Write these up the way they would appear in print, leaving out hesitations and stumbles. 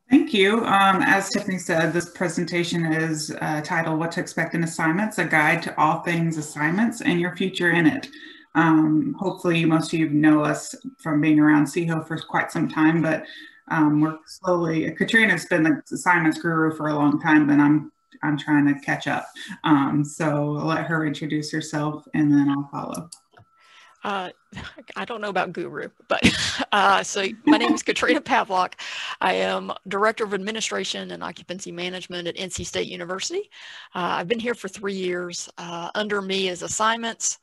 Thank you. As Tiffany said, this presentation is titled What to Expect in Assignments, a guide to all things assignments and your future in it. Hopefully most of you know us from being around SEAHO for quite some time, but we're slowly, Katrina's been the assignments guru for a long time, but I'm trying to catch up. So I'll let her introduce herself and then I'll follow. I don't know about guru, but so my name is Katrina Pawvluk. I am Director of Administration and Occupancy Management at NC State University. I've been here for 3 years. Under me is assignments,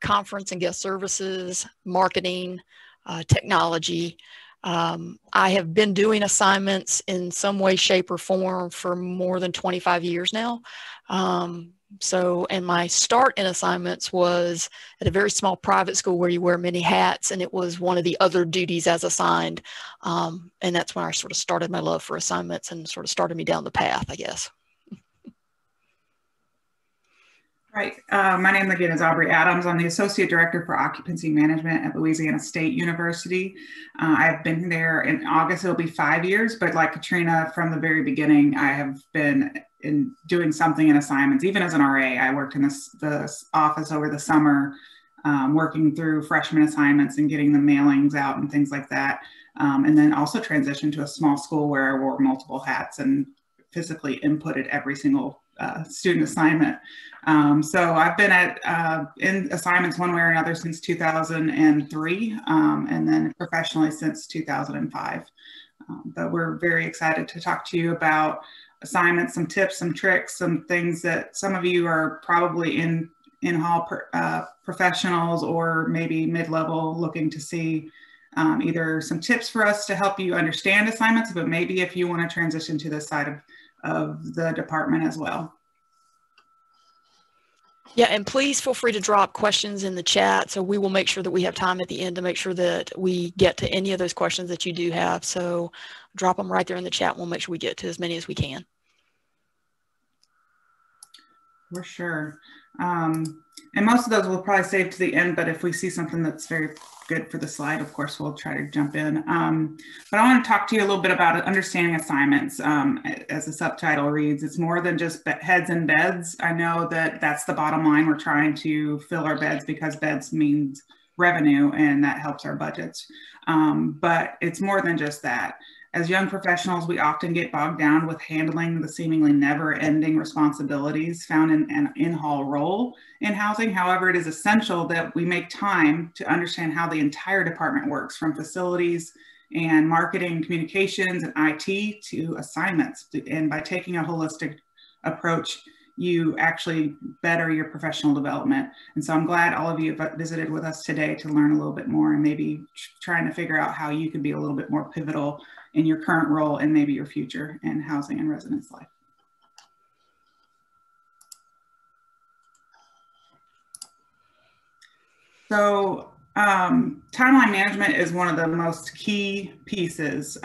conference and guest services, marketing, technology. I have been doing assignments in some way, shape, or form for more than 25 years now. And my start in assignments was at a very small private school where you wear many hats, and it was one of the other duties as assigned. And that's when I sort of started my love for assignments and sort of started me down the path, I guess. Right. My name again is Aubree. I'm the Associate Director for Occupancy Management at Louisiana State University. I've been there in August, it'll be 5 years, but like Katrina, from the very beginning, I have been doing something in assignments. Even as an RA, I worked in the office over the summer, working through freshman assignments and getting the mailings out and things like that. And then also transitioned to a small school where I wore multiple hats and physically inputted every single student assignment. So I've been in assignments one way or another since 2003, and then professionally since 2005. But we're very excited to talk to you about assignments, some tips, some tricks, some things that some of you are probably in-hall professionals or maybe mid-level looking to see either some tips for us to help you understand assignments, but maybe if you want to transition to this side of the department as well. Yeah, and please feel free to drop questions in the chat. So we will make sure that we have time at the end to make sure that we get to any of those questions that you do have. So drop them right there in the chat. We'll make sure we get to as many as we can. For sure. And most of those we'll probably save to the end, but if we see something that's very good for the slide, of course, we'll try to jump in. But I want to talk to you a little bit about understanding assignments. As the subtitle reads, it's more than just heads and beds. I know that that's the bottom line. We're trying to fill our beds because beds means revenue and that helps our budgets. But it's more than just that. As young professionals, we often get bogged down with handling the seemingly never-ending responsibilities found in an in-hall role in housing. However, it is essential that we make time to understand how the entire department works, from facilities and marketing, communications, and IT to assignments. And by taking a holistic approach, you actually better your professional development. And so I'm glad all of you have visited with us today to learn a little bit more and maybe trying to figure out how you could be a little bit more pivotal in your current role and maybe your future in housing and residence life. So timeline management is one of the most key pieces.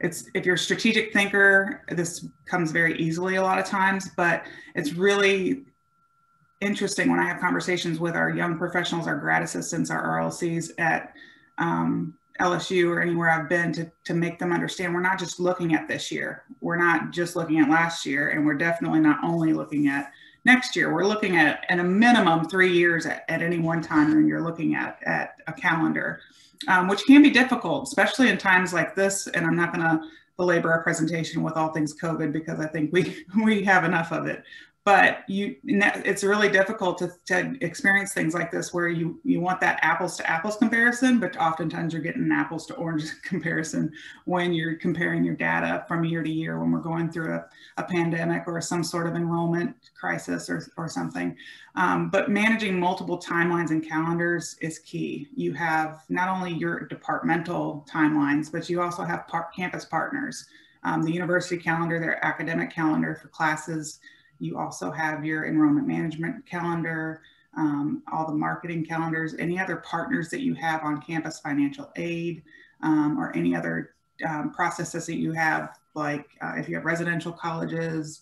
If you're a strategic thinker, this comes very easily a lot of times, but it's really interesting when I have conversations with our young professionals, our grad assistants, our RLCs at LSU or anywhere I've been to make them understand we're not just looking at this year. We're not just looking at last year, and we're definitely not only looking at next year. We're looking at a minimum 3 years at any one time when you're looking at a calendar, which can be difficult, especially in times like this. And I'm not going to belabor our presentation with all things COVID because I think we have enough of it. But it's really difficult to experience things like this where you want that apples to apples comparison, but oftentimes you're getting an apples to oranges comparison when you're comparing your data from year to year when we're going through a pandemic or some sort of enrollment crisis or something. But managing multiple timelines and calendars is key. You have not only your departmental timelines, but you also have campus partners, the university calendar, their academic calendar for classes. You also have your enrollment management calendar, all the marketing calendars, any other partners that you have on campus, financial aid, or any other processes that you have, like if you have residential colleges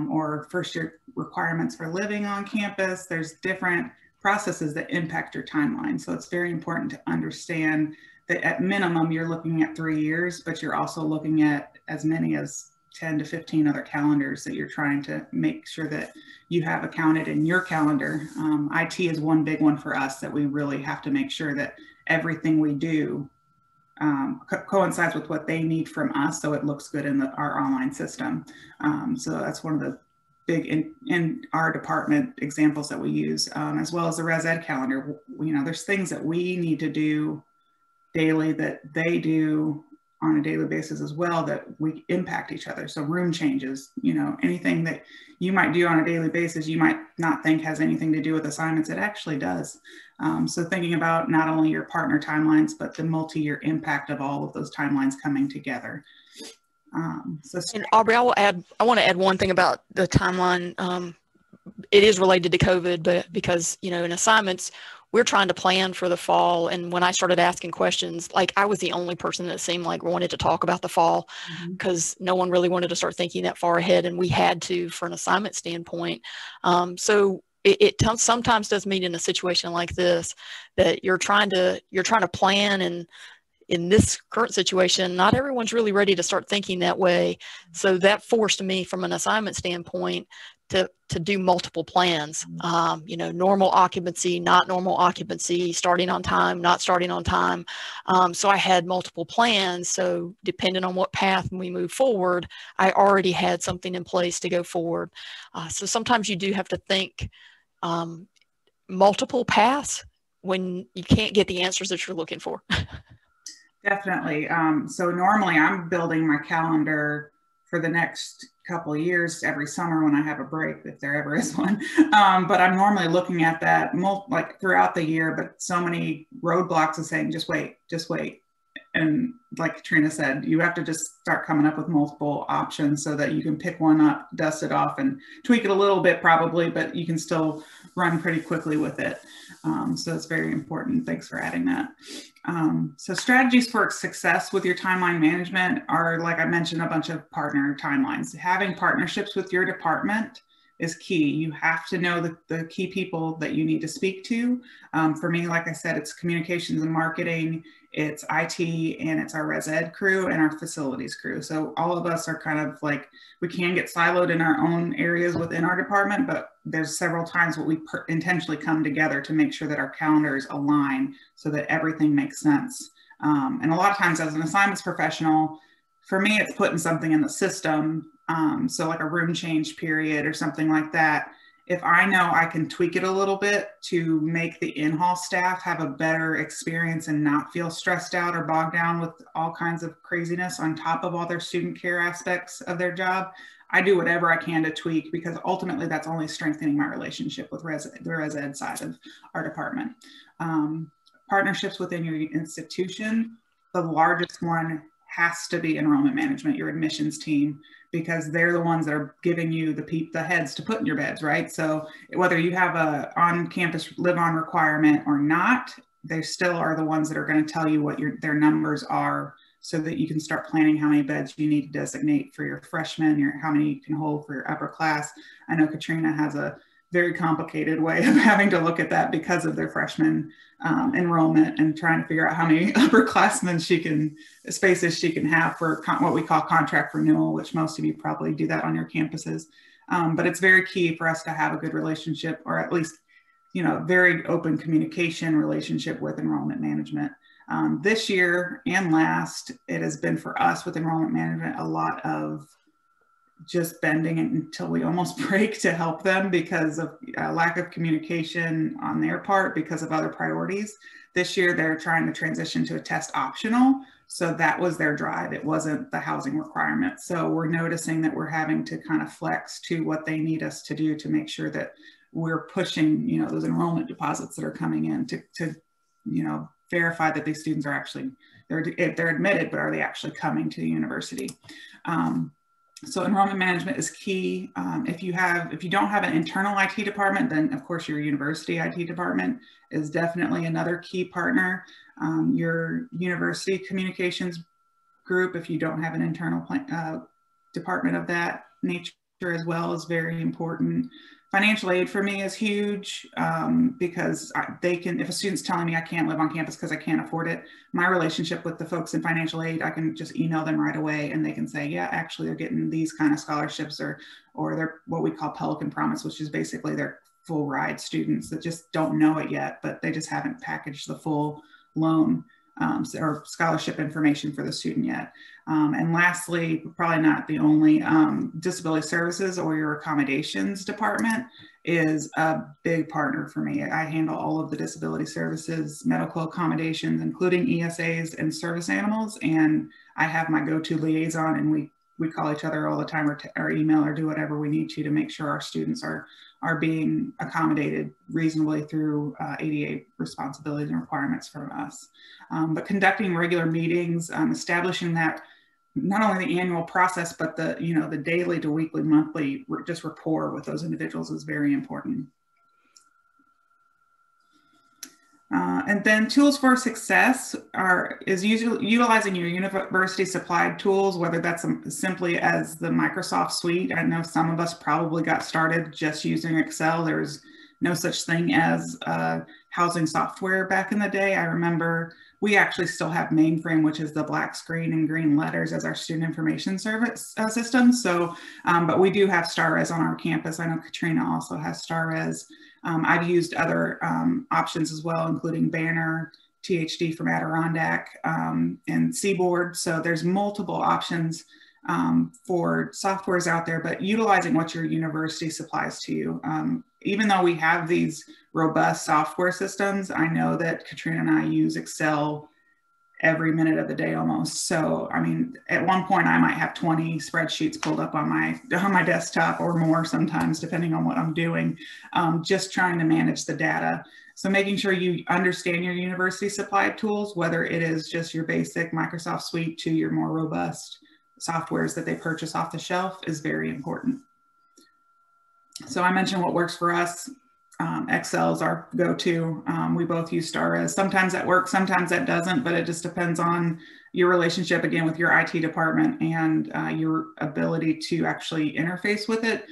or first year requirements for living on campus. There's different processes that impact your timeline. So it's very important to understand at minimum, you're looking at 3 years, but you're also looking at as many as 10 to 15 other calendars that you're trying to make sure that you have accounted in your calendar. IT is one big one for us that we really have to make sure that everything we do coincides with what they need from us, so it looks good in our online system. So that's one of the big in our department examples that we use, as well as the Res Ed calendar. You know, there's things that we need to do daily that they do on a daily basis as well that we impact each other. So room changes, you know, anything that you might do on a daily basis, you might not think has anything to do with assignments, it actually does. So thinking about not only your partner timelines, but the multi-year impact of all of those timelines coming together. And Aubree, I want to add one thing about the timeline. It is related to COVID, but because, you know, in assignments, we're trying to plan for the fall. And when I started asking questions, like I was the only person that seemed like wanted to talk about the fall, because no one really wanted to start thinking that far ahead. And we had to, for an assignment standpoint. So it sometimes does mean in a situation like this that you're trying to plan, and in this current situation, not everyone's really ready to start thinking that way. So that forced me from an assignment standpoint to do multiple plans, you know, normal occupancy, not normal occupancy, starting on time, not starting on time. So I had multiple plans. So depending on what path we move forward, I already had something in place to go forward. So sometimes you do have to think multiple paths when you can't get the answers that you're looking for. Definitely. So normally I'm building my calendar for the next couple of years every summer when I have a break, if there ever is one. But I'm normally looking at that like throughout the year, but so many roadblocks of saying, just wait. And like Katrina said, you have to just start coming up with multiple options so that you can pick one up, dust it off, and tweak it a little bit probably, but you can still run pretty quickly with it. So it's very important. Thanks for adding that. So strategies for success with your timeline management are, like I mentioned, a bunch of partner timelines. Having partnerships with your department is key. You have to know the key people that you need to speak to. For me, like I said, it's communications and marketing, it's IT, and it's our Res Ed crew and our facilities crew. So all of us are kind of like, we can get siloed in our own areas within our department, but there's several times what we intentionally come together to make sure that our calendars align so that everything makes sense. And a lot of times as an assignments professional, for me, it's putting something in the system. So like a room change period or something like that. If I know I can tweak it a little bit to make the in-hall staff have a better experience and not feel stressed out or bogged down with all kinds of craziness on top of all their student care aspects of their job, I do whatever I can to tweak, because ultimately that's only strengthening my relationship with the Res Ed side of our department. Partnerships within your institution, the largest one has to be enrollment management, your admissions team, because they're the ones that are giving you the heads to put in your beds, right? So whether you have a on-campus live-on requirement or not, they still are the ones that are going to tell you what their numbers are, so that you can start planning how many beds you need to designate for your freshmen, how many you can hold for your upper class. I know Katrina has a very complicated way of having to look at that because of their freshman enrollment, and trying to figure out how many upperclassmen spaces she can have for what we call contract renewal, which most of you probably do that on your campuses. But it's very key for us to have a good relationship, or at least, you know, very open communication relationship with enrollment management. This year and last, it has been for us with enrollment management a lot of just bending it until we almost break to help them because of lack of communication on their part because of other priorities. This year, they're trying to transition to a test optional. So that was their drive. It wasn't the housing requirement. So we're noticing that we're having to kind of flex to what they need us to do to make sure that we're pushing, you know, those enrollment deposits that are coming in to you know, verify that these students are actually, they're admitted, but are they actually coming to the university? So enrollment management is key. If you don't have an internal IT department, then of course your university IT department is definitely another key partner. Your university communications group, if you don't have an internal department of that nature as well, is very important. Financial aid for me is huge because if a student's telling me I can't live on campus because I can't afford it, my relationship with the folks in financial aid, I can just email them right away and they can say, yeah, actually they're getting these kind of scholarships, or they're what we call Pelican Promise, which is basically they're full ride students that just don't know it yet, but they just haven't packaged the full loan or scholarship information for the student yet. And lastly, probably not the only, disability services or your accommodations department is a big partner for me. I handle all of the disability services, medical accommodations, including ESAs and service animals. And I have my go-to liaison, and we call each other all the time, or email, or do whatever we need to make sure our students are being accommodated reasonably through ADA responsibilities and requirements from us. But conducting regular meetings, establishing that not only the annual process, but the daily to weekly, monthly just rapport with those individuals is very important. And then tools for success is usually utilizing your university supplied tools, whether that's simply as the Microsoft suite. I know some of us probably got started just using Excel. There's no such thing as housing software back in the day. I remember we actually still have mainframe, which is the black screen and green letters as our student information service system. So, but we do have StarRes on our campus. I know Katrina also has StarRes. I've used other options as well, including Banner, THD from Adirondack, and Seaboard. So there's multiple options for softwares out there, but utilizing what your university supplies to you. Even though we have these robust software systems, I know that Katrina and I use Excel every minute of the day almost. So, I mean, at one point I might have 20 spreadsheets pulled up on my desktop or more sometimes, depending on what I'm doing, just trying to manage the data. So making sure you understand your university supplied tools, whether it is just your basic Microsoft suite to your more robust softwares that they purchase off the shelf, is very important. So I mentioned what works for us. Excel is our go-to. We both use StarRes. Sometimes that works, sometimes that doesn't, but it just depends on your relationship, again, with your IT department and your ability to actually interface with it,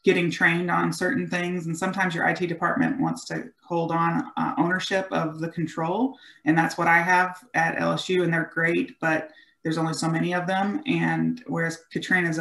getting trained on certain things. And sometimes your IT department wants to hold on ownership of the control. And that's what I have at LSU, and they're great, but there's only so many of them. And whereas Katrina is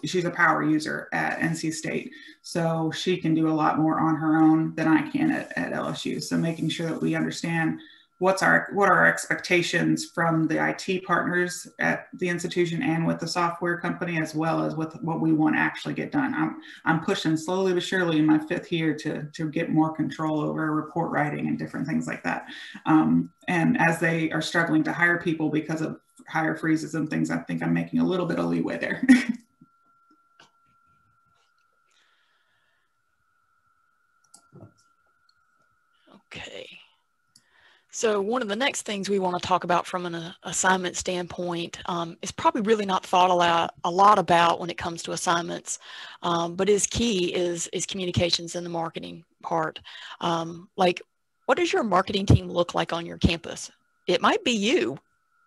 she's a power user at NC State. So she can do a lot more on her own than I can at LSU. So making sure that we understand what are our expectations from the IT partners at the institution and with the software company, as well as with what we want to actually get done. I'm pushing slowly but surely in my 5th year to get more control over report writing and different things like that. And as they are struggling to hire people because of hire freezes and things, I think I'm making a little bit of leeway there. Okay. So one of the next things we want to talk about from an assignment standpoint is probably really not thought a lot about when it comes to assignments, but is key is communications and the marketing part. Like, what does your marketing team look like on your campus? It might be you,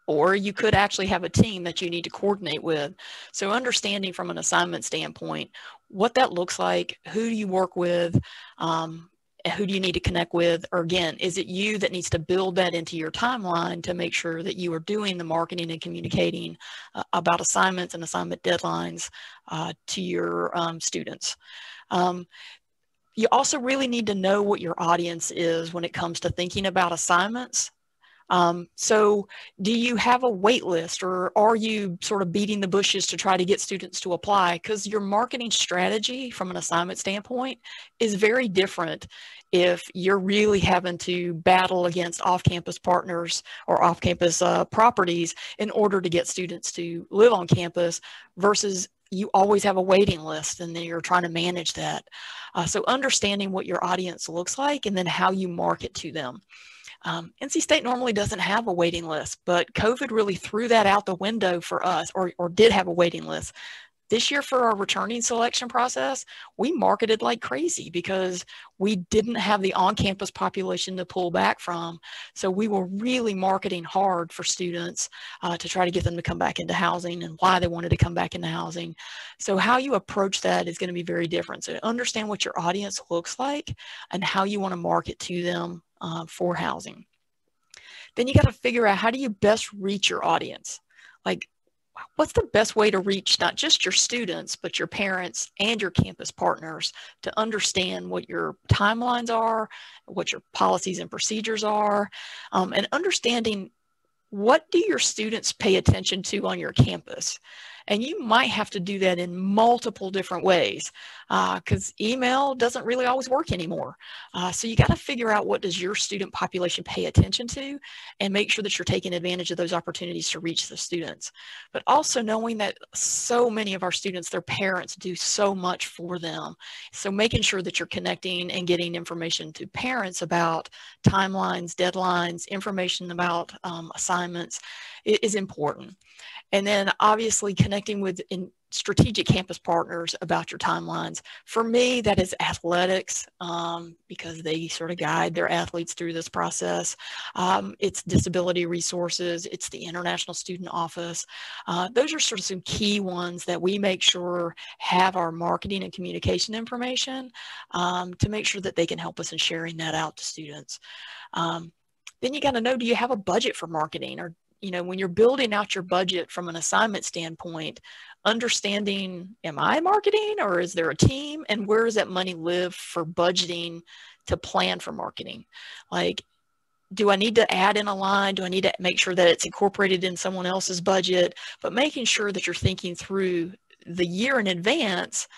or you could actually have a team that you need to coordinate with. So understanding from an assignment standpoint, what that looks like, who do you work with, who do you need to connect with, or again, is it you that needs to build that into your timeline to make sure that you are doing the marketing and communicating about assignments and assignment deadlines to your students. You also really need to know what your audience is when it comes to thinking about assignments. So do you have a wait list, or are you sort of beating the bushes to try to get students to apply? Because your marketing strategy from an assignment standpoint is very different if you're really having to battle against off-campus partners or off-campus properties in order to get students to live on campus versus you always have a waiting list and then you're trying to manage that. So understanding what your audience looks like and then how you market to them. NC State normally doesn't have a waiting list, but COVID really threw that out the window for us, or did have a waiting list. This year for our returning selection process, we marketed like crazy because we didn't have the on-campus population to pull back from. So we were really marketing hard for students to try to get them to come back into housing and why they wanted to come back into housing. So how you approach that is going to be very different. So understand what your audience looks like and how you want to market to them for housing. Then you got to figure out, how do you best reach your audience? Like, what's the best way to reach not just your students, but your parents and your campus partners to understand what your timelines are, what your policies and procedures are, and understanding what do your students pay attention to on your campus? And you might have to do that in multiple different ways because email doesn't really always work anymore. So you got to figure out, what does your student population pay attention to, and make sure that you're taking advantage of those opportunities to reach the students. But also knowing that so many of our students, their parents do so much for them. So making sure that you're connecting and getting information to parents about timelines, deadlines, information about assignments is important. And then obviously connecting with strategic campus partners about your timelines. For me, that is athletics, because they sort of guide their athletes through this process. It's disability resources. It's the International Student Office. Those are sort of some key ones that we make sure have our marketing and communication information to make sure that they can help us in sharing that out to students. Then you got to know, do you have a budget for marketing? Or when you're building out your budget from an assignment standpoint, understanding, am I marketing or is there a team, and where does that money live for budgeting to plan for marketing? Like, do I need to add in a line? Do I need to make sure that it's incorporated in someone else's budget? But making sure that you're thinking through the year in advance.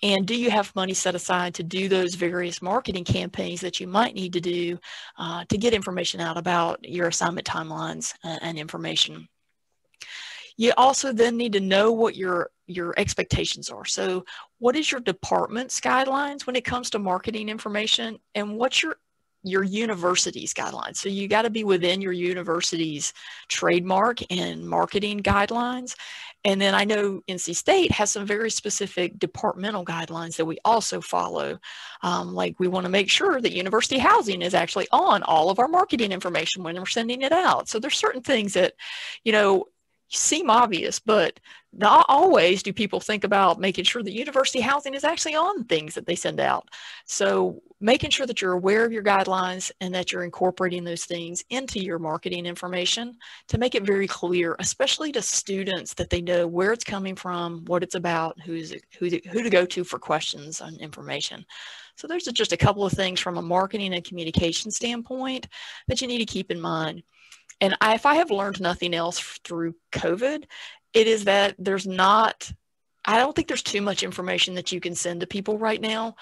And do you have money set aside to do those various marketing campaigns that you might need to do to get information out about your assignment timelines and information? You also then need to know what your expectations are. So what is your department's guidelines when it comes to marketing information, and what's your university's guidelines? So you got to be within your university's trademark and marketing guidelines. And then I know NC State has some very specific departmental guidelines that we also follow. Like, we want to make sure that university housing is actually on all of our marketing information when we're sending it out. So there's certain things that, seem obvious, but not always do people think about making sure that university housing is actually on things that they send out. So making sure that you're aware of your guidelines and that you're incorporating those things into your marketing information to make it very clear, especially to students, that they know where it's coming from, what it's about, who to go to for questions on information. So there's just a couple of things from a marketing and communication standpoint that you need to keep in mind. And if I have learned nothing else through COVID, it is that I don't think there's too much information that you can send to people right now,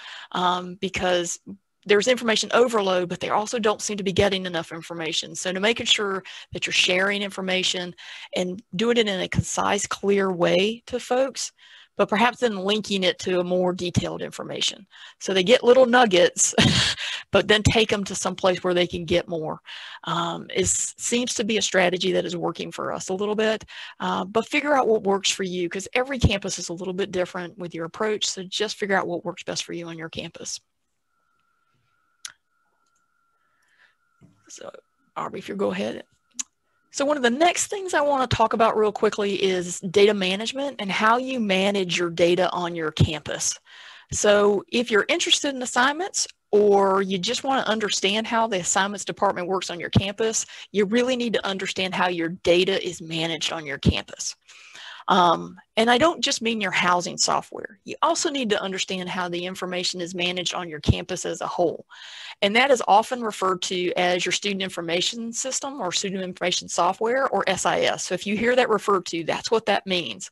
because there's information overload, but they also don't seem to be getting enough information. So to making sure that you're sharing information and doing it in a concise, clear way to folks, but perhaps then linking it to a more detailed information. So they get little nuggets, but then take them to some place where they can get more. Seems to be a strategy that is working for us a little bit, but figure out what works for you, because every campus is a little bit different with your approach. So just figure out what works best for you on your campus. So Aubree, if you go ahead. So one of the next things I want to talk about real quickly is data management and how you manage your data on your campus. So if you're interested in assignments, or you just want to understand how the assignments department works on your campus, you really need to understand how your data is managed on your campus. And I don't just mean your housing software. You also need to understand how the information is managed on your campus as a whole. And that is often referred to as your student information system or student information software, or SIS. So if you hear that referred to, that's what that means.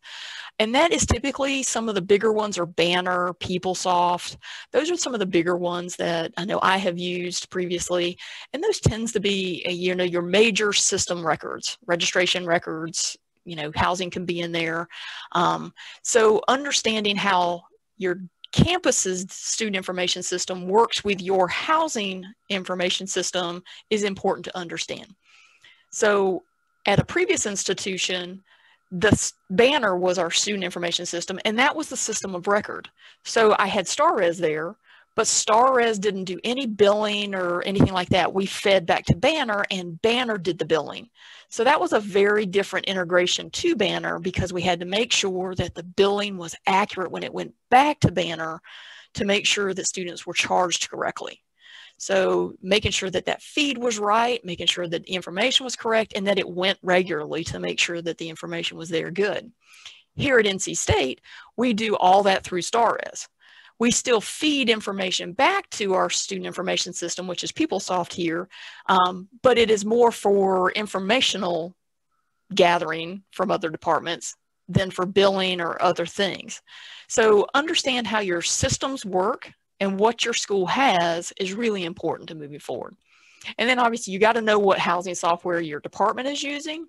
And that is typically, some of the bigger ones are Banner, PeopleSoft. Those are some of the bigger ones that I know I have used previously. And those tends to be, your major system records, registration records, housing can be in there. So understanding how your campus's student information system works with your housing information system is important to understand. So at a previous institution, banner was our student information system, and that was the system of record. So I had StarRez there, but StarRez didn't do any billing or anything like that. We fed back to Banner, and Banner did the billing. So that was a very different integration to Banner, because we had to make sure that the billing was accurate when it went back to Banner to make sure that students were charged correctly. So making sure that that feed was right, making sure that the information was correct, and that it went regularly to make sure that the information was there good. Here at NC State, we do all that through StarRez. We still feed information back to our student information system, which is PeopleSoft here, but it is more for informational gathering from other departments than for billing or other things. So understand how your systems work and what your school has is really important to moving forward. And then obviously you got to know what housing software your department is using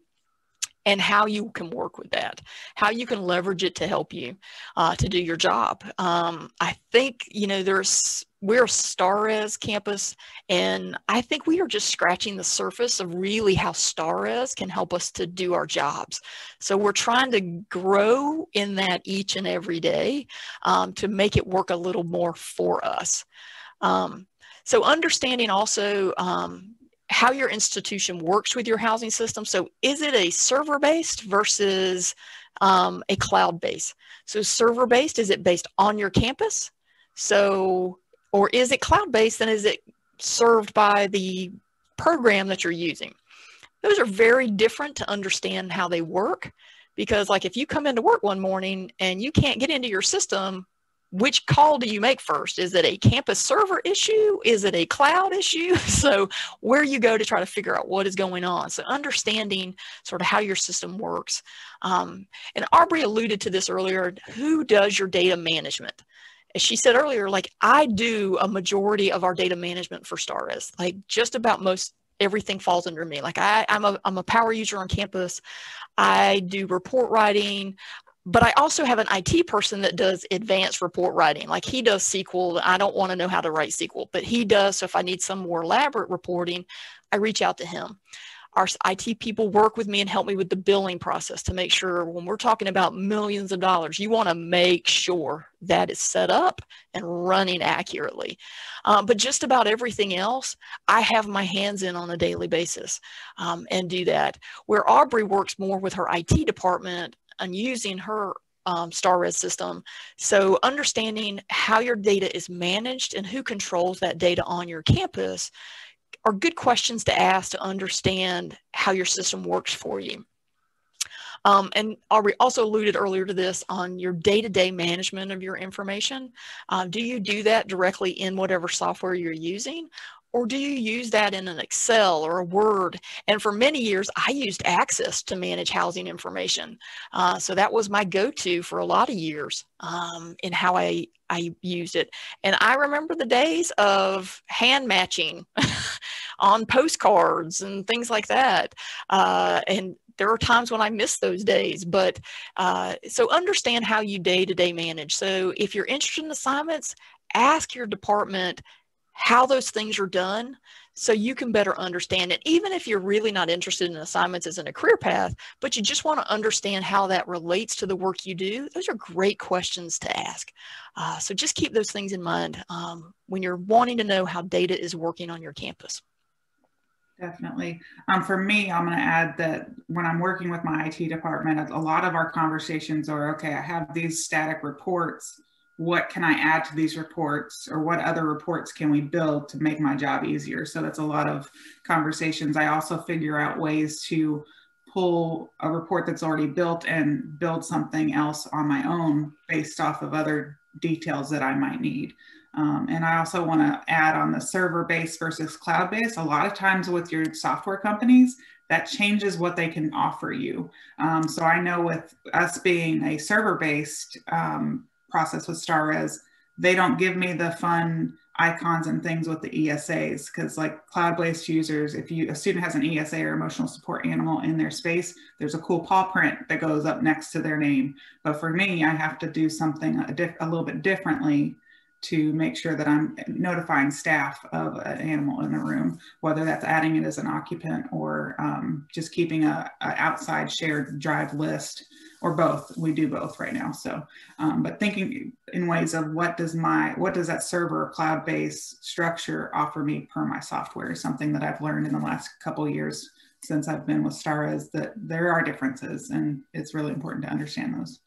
and how you can work with that, how you can leverage it to help you to do your job. I think, you know, we're a StarRez campus, and I think we are just scratching the surface of really how StarRez can help us to do our jobs. So we're trying to grow in that each and every day to make it work a little more for us. So understanding also how your institution works with your housing system. So is it a server-based versus a cloud-based? So server-based, is it based on your campus? So, or is it cloud-based, and is it served by the program that you're using? Those are very different to understand how they work, because like if you come into work one morning and you can't get into your system, which call do you make first? Is it a campus server issue? Is it a cloud issue? So where you go to try to figure out what is going on. So understanding sort of how your system works. And Aubree alluded to this earlier, who does your data management? As she said earlier, like I do a majority of our data management for StarRez, like just about most everything falls under me. Like I'm a power user on campus. I do report writing. But I also have an IT person that does advanced report writing. Like he does SQL. I don't want to know how to write SQL, but he does. So if I need some more elaborate reporting, I reach out to him. Our IT people work with me and help me with the billing process to make sure when we're talking about millions of dollars, you want to make sure that is set up and running accurately. But just about everything else, I have my hands in on a daily basis and do that. Where Aubree works more with her IT department and using her StarRez system. So understanding how your data is managed and who controls that data on your campus are good questions to ask to understand how your system works for you. And Aubree also alluded earlier to this on your day-to-day management of your information. Do you do that directly in whatever software you're using? Or do you use that in an Excel or a Word? And for many years, I used Access to manage housing information. So that was my go-to for a lot of years in how I used it. And I remember the days of hand matching on postcards and things like that. And there are times when I miss those days, but so understand how you day-to-day manage. So if you're interested in assignments, ask your department how those things are done so you can better understand it. Even if you're really not interested in assignments as in a career path, but you just want to understand how that relates to the work you do, those are great questions to ask. So just keep those things in mind when you're wanting to know how data is working on your campus. Definitely. For me, I'm going to add that when I'm working with my IT department, a lot of our conversations are, okay, I have these static reports. What can I add to these reports, or what other reports can we build to make my job easier? So that's a lot of conversations. I also figure out ways to pull a report that's already built and build something else on my own based off of other details that I might need. And I also want to add on the server-based versus cloud-based. A lot of times with your software companies, that changes what they can offer you. So I know with us being a server-based process with StarRez, they don't give me the fun icons and things with the ESAs, because like cloud-based users, if a student has an ESA or emotional support animal in their space, there's a cool paw print that goes up next to their name. But for me, I have to do something a little bit differently to make sure that I'm notifying staff of an animal in the room, whether that's adding it as an occupant or just keeping a outside shared drive list, or both. We do both right now. So, but thinking in ways of what does that server cloud-based structure offer me per my software is something that I've learned in the last couple of years since I've been with STARS, that there are differences, and it's really important to understand those.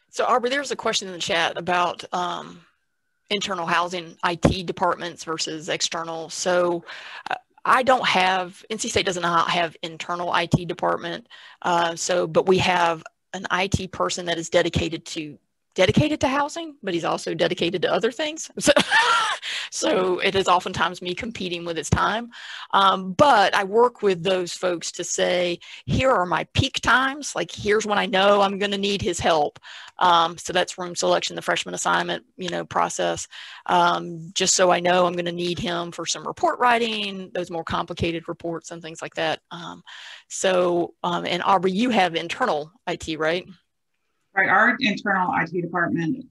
So Aubree, there's a question in the chat about internal housing IT departments versus external. So I don't have, NC State does not have internal IT department. But we have an IT person that is dedicated to housing, but he's also dedicated to other things. So it is oftentimes me competing with his time. But I work with those folks to say, here are my peak times. Like, here's when I know I'm going to need his help. So that's room selection, the freshman assignment, process. Just so I know I'm going to need him for some report writing, those more complicated reports and things like that. And Aubree, you have internal IT, right? Right, our internal IT department,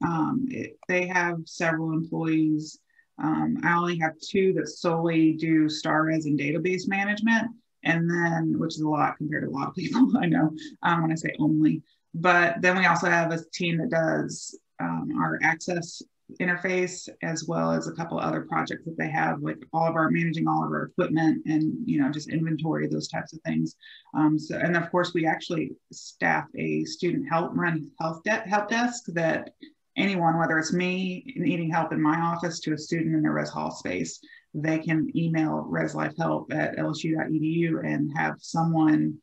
they have several employees. I only have 2 that solely do STARS and database management, and then, which is a lot compared to a lot of people, I know, when I say only. But then we also have a team that does our access interface, as well as a couple of other projects that they have, like managing all of our equipment and, just inventory, those types of things. And of course, we actually staff a student help desk that anyone, whether it's me needing help in my office to a student in their res hall space, they can email reslifehelp@lsu.edu and have someone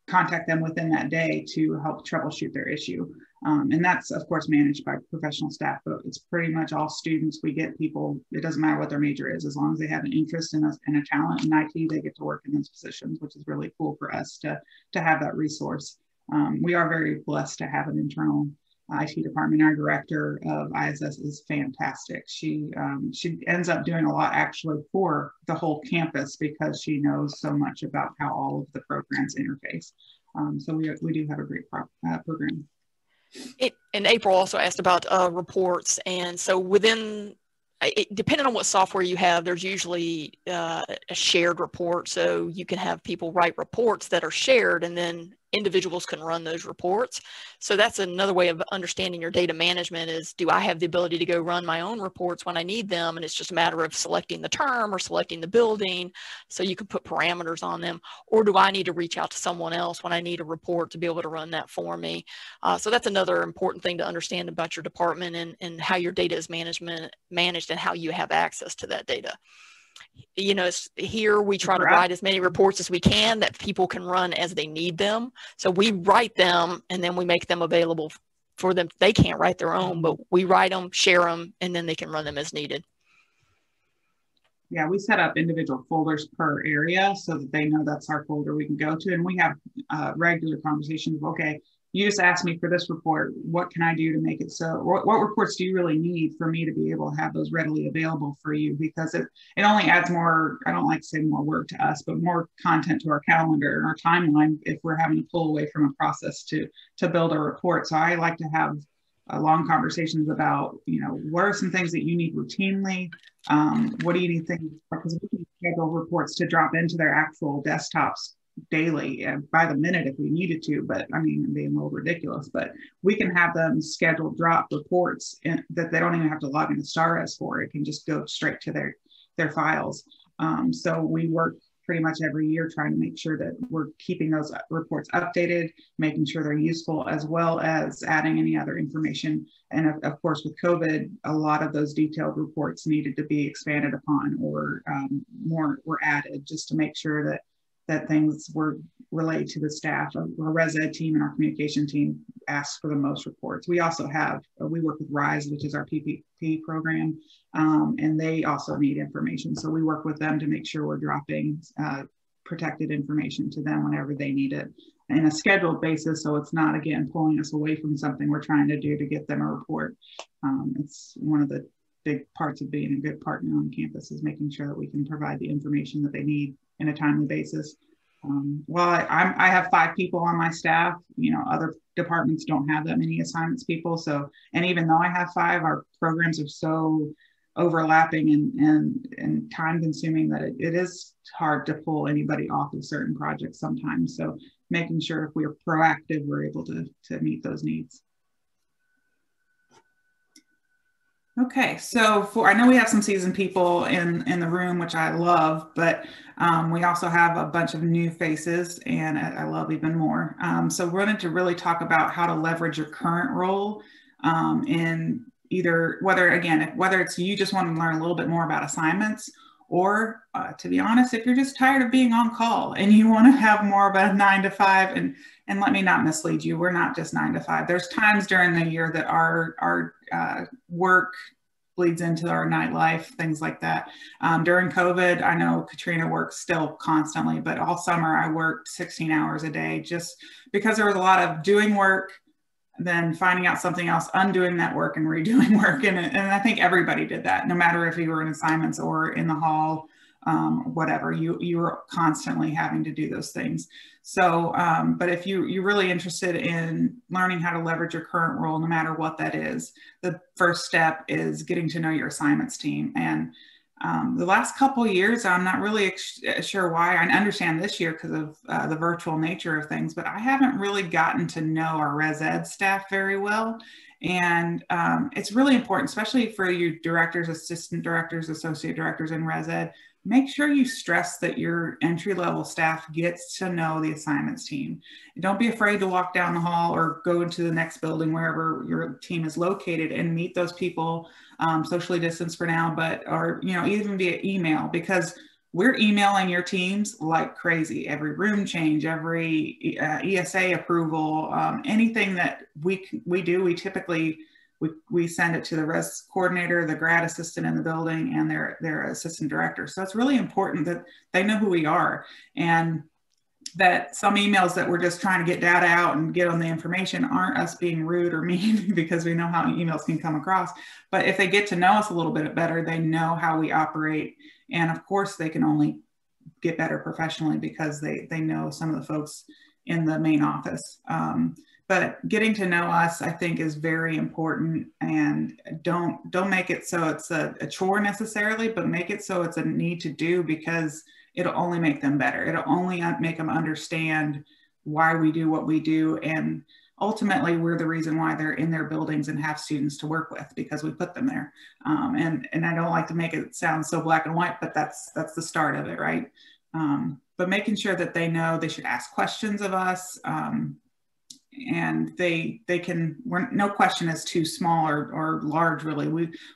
contact them within that day to help troubleshoot their issue. And that's, of course, managed by professional staff, but it's pretty much all students. We get people, it doesn't matter what their major is, as long as they have an interest in a talent in IT, they get to work in those positions, which is really cool for us to have that resource. We are very blessed to have an internal IT department. Our director of ISS is fantastic. She ends up doing a lot actually for the whole campus because she knows so much about how all of the programs interface. So we do have a great program. And April also asked about reports, and so depending on what software you have, there's usually a shared report, so you can have people write reports that are shared, and then individuals can run those reports. So that's another way of understanding your data management is, do I have the ability to go run my own reports when I need them? And it's just a matter of selecting the term or selecting the building so you can put parameters on them. Or do I need to reach out to someone else when I need a report to be able to run that for me? So that's another important thing to understand about your department and how your data is managed and how you have access to that data. Here we try to write as many reports as we can that people can run as they need them. So we write them and then we make them available for them. They can't write their own, but we write them, share them, and then they can run them as needed. Yeah, we set up individual folders per area so that they know that's our folder we can go to. And we have regular conversations of, okay, you just asked me for this report. What can I do to make it so? What reports do you really need for me to be able to have those readily available for you? Because it only adds more, I don't like to say more work to us, but more content to our calendar and our timeline if we're having to pull away from a process to build a report. So I like to have long conversations about, what are some things that you need routinely? What do you need things, because we can schedule reports to drop into their actual desktops daily and by the minute if we needed to, but I mean, being a little ridiculous, but we can have them scheduled drop reports that they don't even have to log into STARS for. It can just go straight to their files. So we work pretty much every year trying to make sure that we're keeping those reports updated, making sure they're useful, as well as adding any other information. And of course, with COVID, a lot of those detailed reports needed to be expanded upon or more were added just to make sure that things were relayed to the staff. Our res ed team and our communication team asks for the most reports. We also we work with RISE, which is our PPP program, and they also need information. So we work with them to make sure we're dropping protected information to them whenever they need it in a scheduled basis. So it's not, again, pulling us away from something we're trying to do to get them a report. It's one of the big parts of being a good partner on campus is making sure that we can provide the information that they need in a timely basis. Well, I have 5 people on my staff. You know, other departments don't have that many assignments people. So, and even though I have 5, our programs are so overlapping and time consuming that it is hard to pull anybody off of certain projects sometimes. So making sure if we're proactive, we're able to meet those needs. Okay, so I know we have some seasoned people in the room, which I love, but we also have a bunch of new faces, and I love even more. So we're going to really talk about how to leverage your current role in either whether it's you just want to learn a little bit more about assignments, or to be honest, if you're just tired of being on call and you want to have more of a 9 to 5, and let me not mislead you, we're not just 9 to 5. There's times during the year that our work bleeds into our nightlife, things like that. During COVID, I know Katrina works still constantly, but all summer I worked 16 hours a day just because there was a lot of doing work, then finding out something else, undoing that work and redoing work. And I think everybody did that, no matter if you were in assignments or in the hall, whatever, you were constantly having to do those things. So, but if you're really interested in learning how to leverage your current role, no matter what that is, the first step is getting to know your assignments team. And the last couple of years, I'm not really sure why. I understand this year because of the virtual nature of things, but I haven't really gotten to know our res ed staff very well. And it's really important, especially for you directors, assistant directors, associate directors in res ed. Make sure you stress that your entry-level staff gets to know the assignments team. Don't be afraid to walk down the hall or go into the next building, wherever your team is located, and meet those people, socially distanced for now, or even via email, because we're emailing your teams like crazy. Every room change, every ESA approval, anything that we do, we typically we send it to the res coordinator, the grad assistant in the building, and their assistant director. So it's really important that they know who we are, and that some emails that we're just trying to get data out and get on the information aren't us being rude or mean, because we know how emails can come across. But if they get to know us a little bit better, they know how we operate. And of course, they can only get better professionally because they know some of the folks in the main office. But getting to know us, I think, is very important. And don't make it so it's a chore necessarily, but make it so it's a need to do, because it'll only make them better. It'll only make them understand why we do what we do. And ultimately, we're the reason why they're in their buildings and have students to work with, because we put them there. And I don't like to make it sound so black and white, but that's the start of it, right? But making sure that they know they should ask questions of us. And they can, no question is too small or large, really.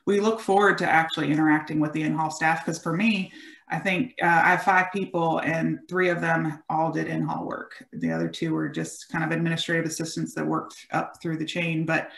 We look forward to actually interacting with the in-hall staff, because for me, I think I have 5 people, and 3 of them all did in-hall work. The other 2 were just kind of administrative assistants that worked up through the chain. But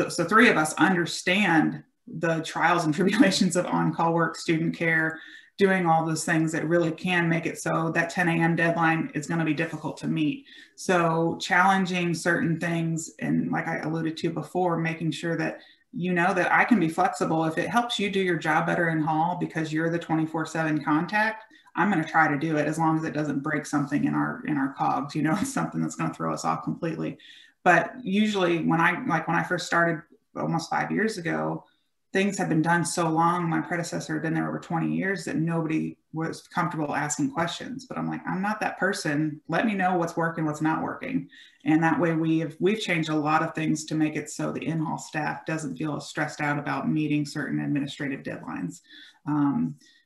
so 3 of us understand the trials and tribulations of on-call work, student care, doing all those things that really can make it so that 10 a.m. deadline is going to be difficult to meet. So challenging certain things, and like I alluded to before, making sure that you know that I can be flexible. If it helps you do your job better in hall because you're the 24/7 contact, I'm going to try to do it, as long as it doesn't break something in our cogs. It's something that's going to throw us off completely. But usually when I first started almost 5 years ago, things had been done so long. My predecessor had been there over 20 years that nobody was comfortable asking questions. But I'm like, I'm not that person. Let me know what's working, what's not working. And that way we've changed a lot of things to make it so the in-hall staff doesn't feel stressed out about meeting certain administrative deadlines.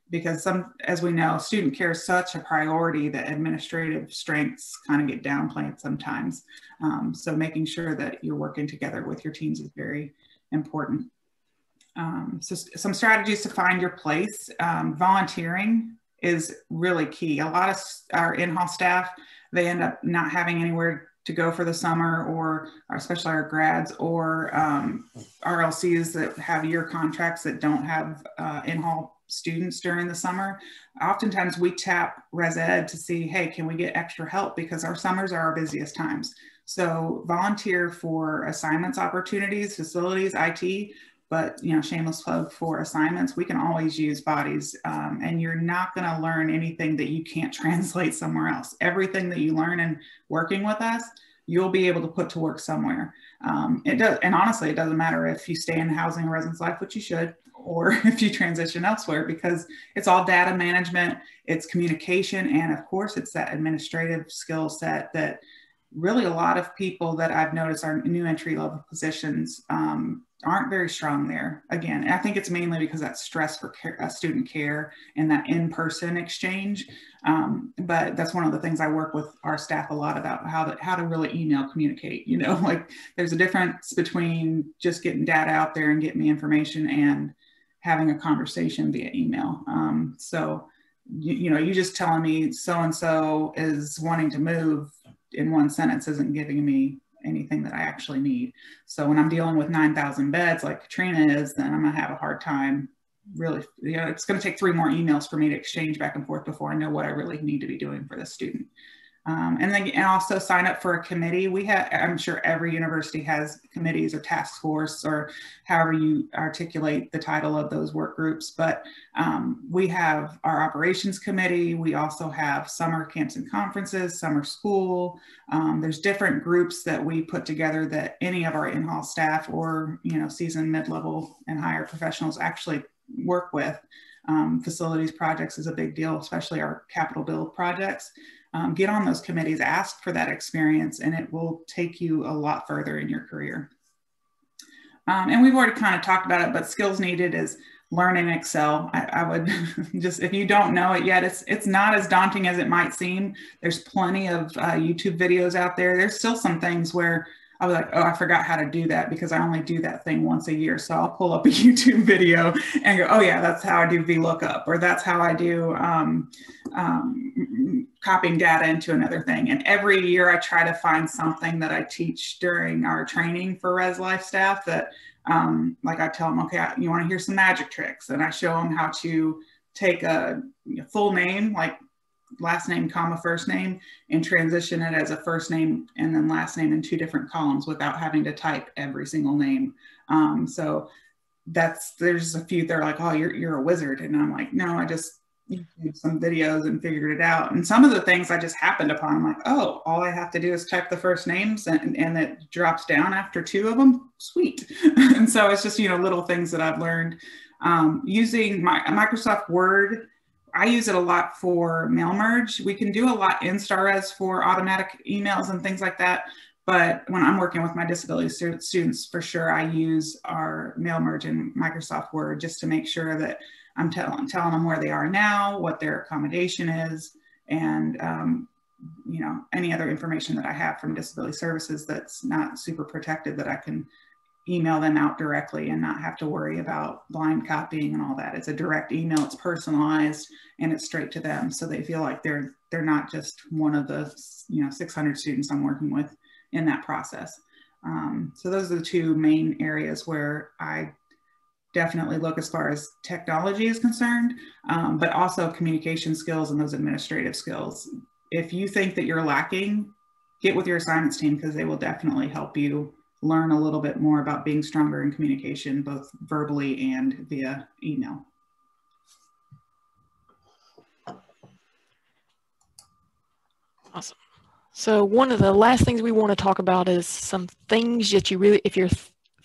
Because as we know, student care is such a priority that administrative strengths kind of get downplayed sometimes. So making sure that you're working together with your teams is very important. So some strategies to find your place. Volunteering is really key. A lot of our in-hall staff, they end up not having anywhere to go for the summer, or especially our grads, or RLCs that have year contracts that don't have in-hall students during the summer. Oftentimes we tap res ed to see, hey, can we get extra help, because our summers are our busiest times. So volunteer for assignments opportunities, facilities, IT. But, you know, shameless plug for assignments, we can always use bodies, and you're not going to learn anything that you can't translate somewhere else. Everything that you learn in working with us, you'll be able to put to work somewhere. It does, and honestly, it doesn't matter if you stay in housing or residence life, which you should, or if you transition elsewhere, because it's all data management, it's communication, and of course, it's that administrative skill set that really a lot of people that I've noticed are new entry level positions aren't very strong there. Again, I think it's mainly because that stress for student care and that in-person exchange. But that's one of the things I work with our staff a lot about, how to really email communicate. You know, like there's a difference between just getting data out there and getting the information and having a conversation via email. So, you know, you just telling me so-and-so is wanting to move in one sentence isn't giving me anything that I actually need. So when I'm dealing with 9,000 beds like Katrina is, then I'm gonna have a hard time really, you know, it's gonna take 3 more emails for me to exchange back and forth before I know what I really need to be doing for this student. And then also sign up for a committee. I'm sure every university has committees or task force or however you articulate the title of those work groups. But we have our operations committee. We also have summer camps and conferences, summer school. There's different groups that we put together that any of our in-house staff or, you know, seasoned mid-level and higher professionals actually work with. Facilities projects is a big deal, especially our capital build projects. Get on those committees, ask for that experience, and it will take you a lot further in your career. And we've already kind of talked about it, but skills needed is learning Excel. I would just, if you don't know it yet, it's not as daunting as it might seem. There's plenty of YouTube videos out there. There's still some things where I was like, oh, I forgot how to do that because I only do that thing once a year. So I'll pull up a YouTube video and go, oh yeah, that's how I do VLOOKUP, or that's how I do copying data into another thing. And every year I try to find something that I teach during our training for Res Life staff that, like I tell them, okay, you want to hear some magic tricks? And I show them how to take a full name, like last name, comma, first name, and transition it as a first name and then last name in 2 different columns without having to type every single name. So there's a few that are like, oh, you're a wizard. And I'm like, no, I just did some videos and figured it out. And some of the things I just happened upon, I'm like, oh, all I have to do is type the first names and it drops down after 2 of them. Sweet. And so it's just, you know, little things that I've learned using Microsoft Word. I use it a lot for mail merge. We can do a lot in StarRes for automatic emails and things like that. But when I'm working with my disability students, for sure, I use our mail merge in Microsoft Word just to make sure that I'm telling them where they are now, what their accommodation is, and you know, any other information that I have from disability services that's not super protected that I can email them out directly and not have to worry about blind copying and all that. It's a direct email, it's personalized, and it's straight to them. So they feel like they're not just one of the 600 students I'm working with in that process. So those are the 2 main areas where I definitely look as far as technology is concerned, but also communication skills and those administrative skills. If you think that you're lacking, get with your assignments team because they will definitely help you learn a little bit more about being stronger in communication, both verbally and via email. Awesome. So one of the last things we want to talk about is some things that you really, if you're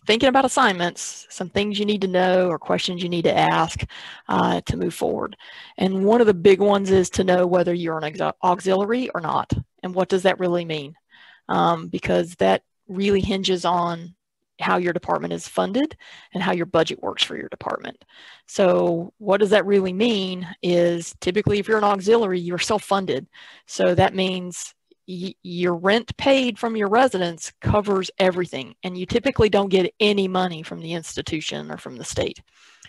thinking about assignments, some things you need to know or questions you need to ask to move forward. And one of the big ones is to know whether you're an auxiliary or not. And what does that really mean? Because that really hinges on how your department is funded and how your budget works for your department. So what does that really mean is typically if you're an auxiliary, you're self-funded. So that means your rent paid from your residents covers everything, and you typically don't get any money from the institution or from the state.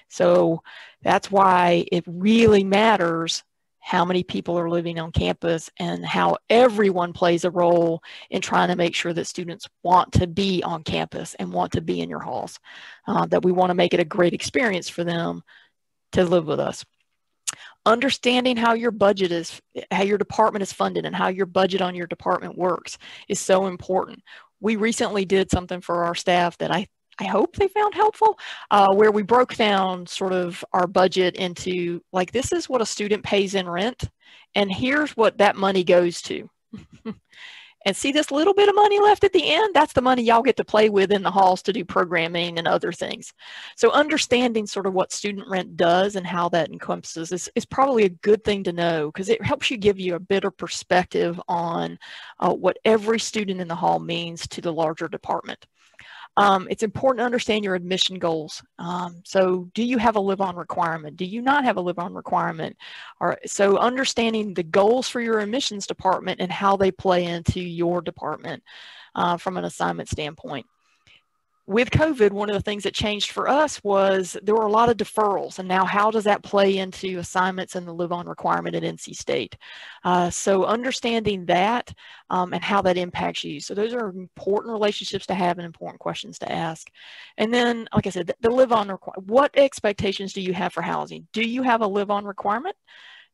So that's why it really matters how many people are living on campus and how everyone plays a role in trying to make sure that students want to be on campus and want to be in your halls, that we want to make it a great experience for them to live with us. Understanding how your budget is, how your department is funded and how your budget on your department works is so important. We recently did something for our staff that I I hope they found helpful, where we broke down sort of our budget into, like, this is what a student pays in rent, and here's what that money goes to. And see this little bit of money left at the end? That's the money y'all get to play with in the halls to do programming and other things. So understanding sort of what student rent does and how that encompasses is probably a good thing to know, because it helps you give you a better perspective on what every student in the hall means to the larger department. It's important to understand your admission goals. So do you have a live-on requirement? Do you not have a live-on requirement? So understanding the goals for your admissions department and how they play into your department from an assignment standpoint. With COVID, one of the things that changed for us was there were a lot of deferrals, and now how does that play into assignments and the live-on requirement at NC State? So understanding that and how that impacts you. So those are important relationships to have and important questions to ask. And then, like I said, the live-on requirement. What expectations do you have for housing? Do you have a live-on requirement?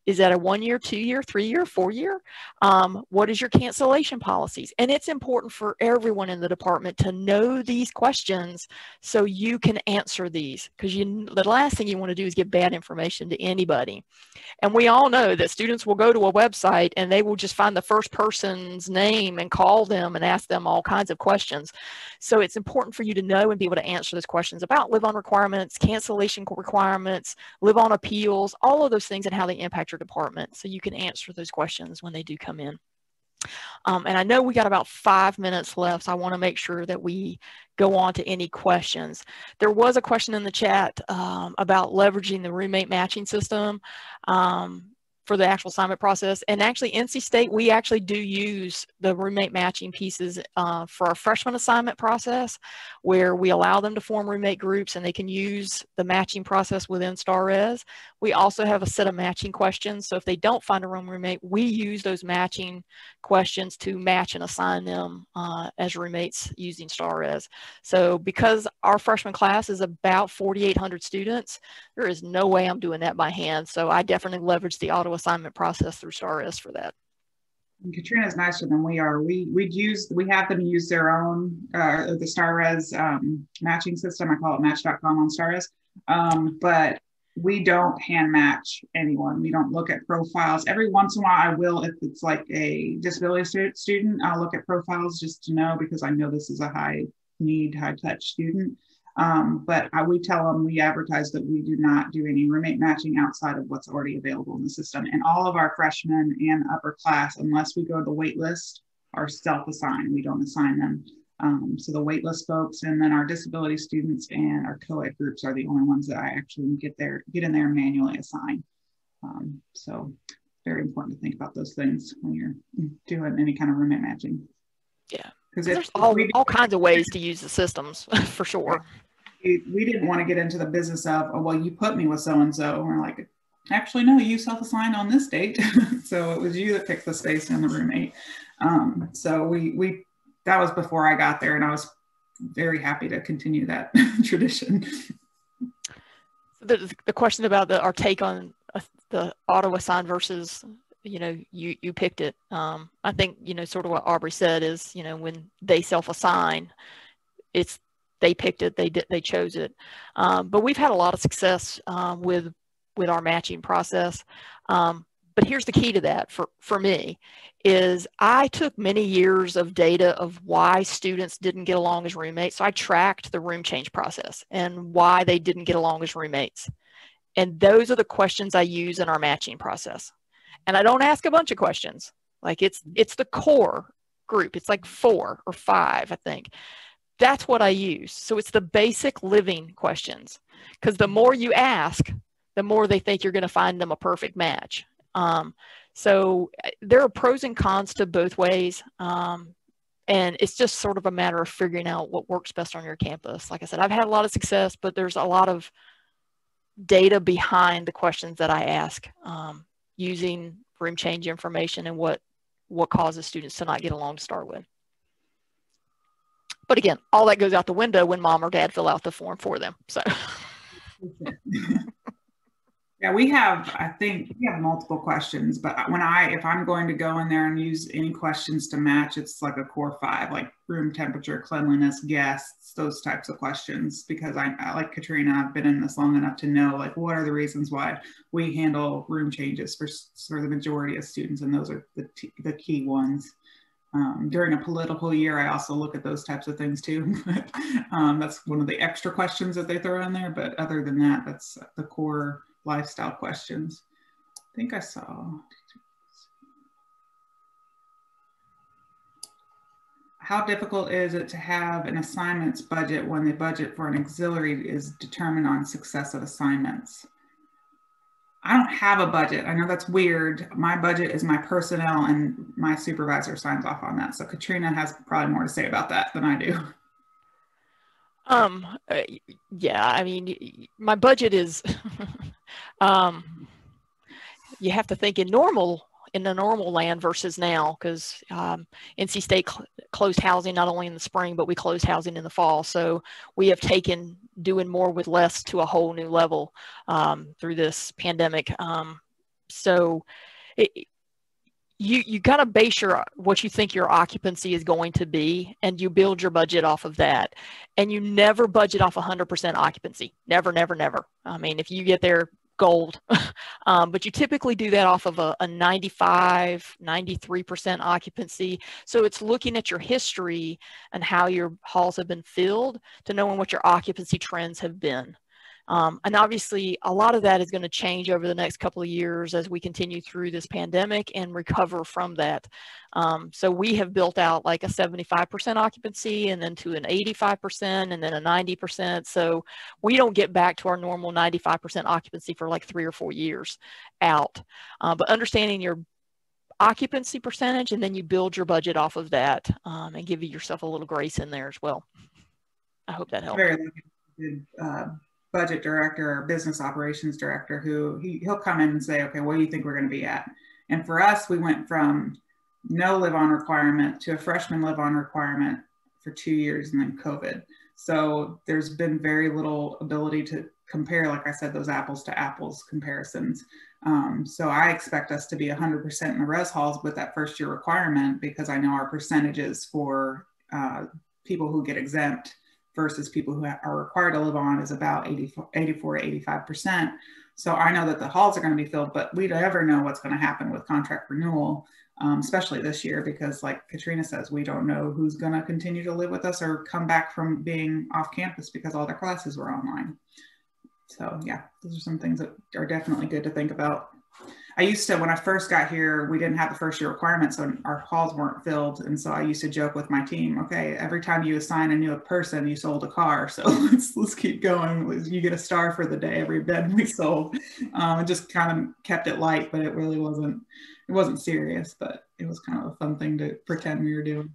Is that a 1 year, 2 year, 3 year, 4 year? What is your cancellation policies? And it's important for everyone in the department to know these questions so you can answer these, because the last thing you want to do is give bad information to anybody. And we all know that students will go to a website and they will just find the first person's name and call them and ask them all kinds of questions. So it's important for you to know and be able to answer those questions about live-on requirements, cancellation requirements, live-on appeals, all of those things and how they impact your department, so you can answer those questions when they do come in. And I know we got about 5 minutes left, so I want to make sure that we go on to any questions. There was a question in the chat about leveraging the roommate matching system for the actual assignment process. And actually, NC State, we actually do use the roommate matching pieces for our freshman assignment process, where we allow them to form roommate groups and they can use the matching process within StarRes. We also have a set of matching questions. So if they don't find a roommate, we use those matching questions to match and assign them as roommates using StarRes. So because our freshman class is about 4,800 students, there is no way I'm doing that by hand. So I definitely leverage the auto assignment process through StarRes for that. And Katrina's nicer than we are. We have them use their own the StarRes matching system. I call it match.com on StarRes, but we don't hand match anyone. We don't look at profiles. Every once in a while I will, if it's like a disability student, I'll look at profiles just to know, because I know this is a high need, high touch student. But we tell them, we advertise that we do not do any roommate matching outside of what's already available in the system. And all of our freshmen and upper class, unless we go to the wait list, are self-assigned. We don't assign them. So the wait list folks, and then our disability students and our co-ed groups are the only ones that I actually get in there and manually assign. So very important to think about those things when you're doing any kind of roommate matching. Yeah, because there's all kinds of ways to use the systems for sure. We didn't want to get into the business of, oh, well, you put me with so-and-so. We're like, actually, no, you self-assigned on this date. So it was you that picked the space and the roommate. So that was before I got there, and I was very happy to continue that tradition. The question about our take on the auto assign versus, you picked it. I think, sort of what Aubree said is, when they self-assign, they picked it, they chose it. But we've had a lot of success with our matching process. But here's the key to that for me is I took many years of data of why students didn't get along as roommates. So I tracked the room change process and why they didn't get along as roommates. And those are the questions I use in our matching process. And I don't ask a bunch of questions. Like it's the core group. It's like 4 or 5, I think. That's what I use. So it's the basic living questions, because the more you ask, the more they think you're going to find them a perfect match. So there are pros and cons to both ways. And it's just sort of a matter of figuring out what works best on your campus. Like I said, I've had a lot of success, but there's a lot of data behind the questions that I ask, using room change information and what causes students to not get along to start with. But again, all that goes out the window when mom or dad fill out the form for them. So. Yeah, I think we have multiple questions, but if I'm going to go in there and use any questions to match, it's like a core 5, like room temperature, cleanliness, guests, those types of questions, because I like Katrina, I've been in this long enough to know, like, what are the reasons why we handle room changes for the majority of students, and those are the key ones. During a political year, I also look at those types of things too. That's one of the extra questions that they throw in there, but other than that, that's the core lifestyle questions. I think I saw. How difficult is it to have an assignments budget when the budget for an auxiliary is determined on success of assignments? I don't have a budget. I know that's weird. My budget is my personnel, and my supervisor signs off on that. So Katrina has probably more to say about that than I do. Yeah, I mean, my budget is, you have to think in the normal land versus now, because NC State closed housing not only in the spring, but we closed housing in the fall. So we have taken doing more with less to a whole new level through this pandemic. So you got to base what you think your occupancy is going to be, and you build your budget off of that. And you never budget off 100% occupancy. Never, never, never. I mean, if you get there, gold. But you typically do that off of a 95, 93% occupancy. So it's looking at your history and how your halls have been filled to knowing what your occupancy trends have been. And obviously, a lot of that is going to change over the next couple of years as we continue through this pandemic and recover from that. So we have built out like a 75% occupancy, and then to an 85%, and then a 90%. So we don't get back to our normal 95% occupancy for like 3 or 4 years out. But understanding your occupancy percentage, and then you build your budget off of that, and give yourself a little grace in there as well. I hope that helps. Very good. Budget director or business operations director who he'll come in and say, okay, what do you think we're going to be at? And for us, we went from no live-on requirement to a freshman live-on requirement for 2 years, and then COVID. So there's been very little ability to compare, like I said, those apples to apples comparisons. So I expect us to be 100% in the res halls with that first year requirement, because I know our percentages for people who get exempt versus people who are required to live on is about 84 to 85%. So I know that the halls are going to be filled, but we don't ever know what's going to happen with contract renewal, especially this year, because like Katrina says, we don't know who's going to continue to live with us or come back from being off campus because all their classes were online. So yeah, those are some things that are definitely good to think about. I used to, when I first got here, we didn't have the first year requirement, so our halls weren't filled. And so I used to joke with my team, okay, every time you assign a new person, you sold a car. So let's keep going. You get a star for the day, every bed we sold. It just kind of kept it light, but it really wasn't serious, but it was kind of a fun thing to pretend we were doing.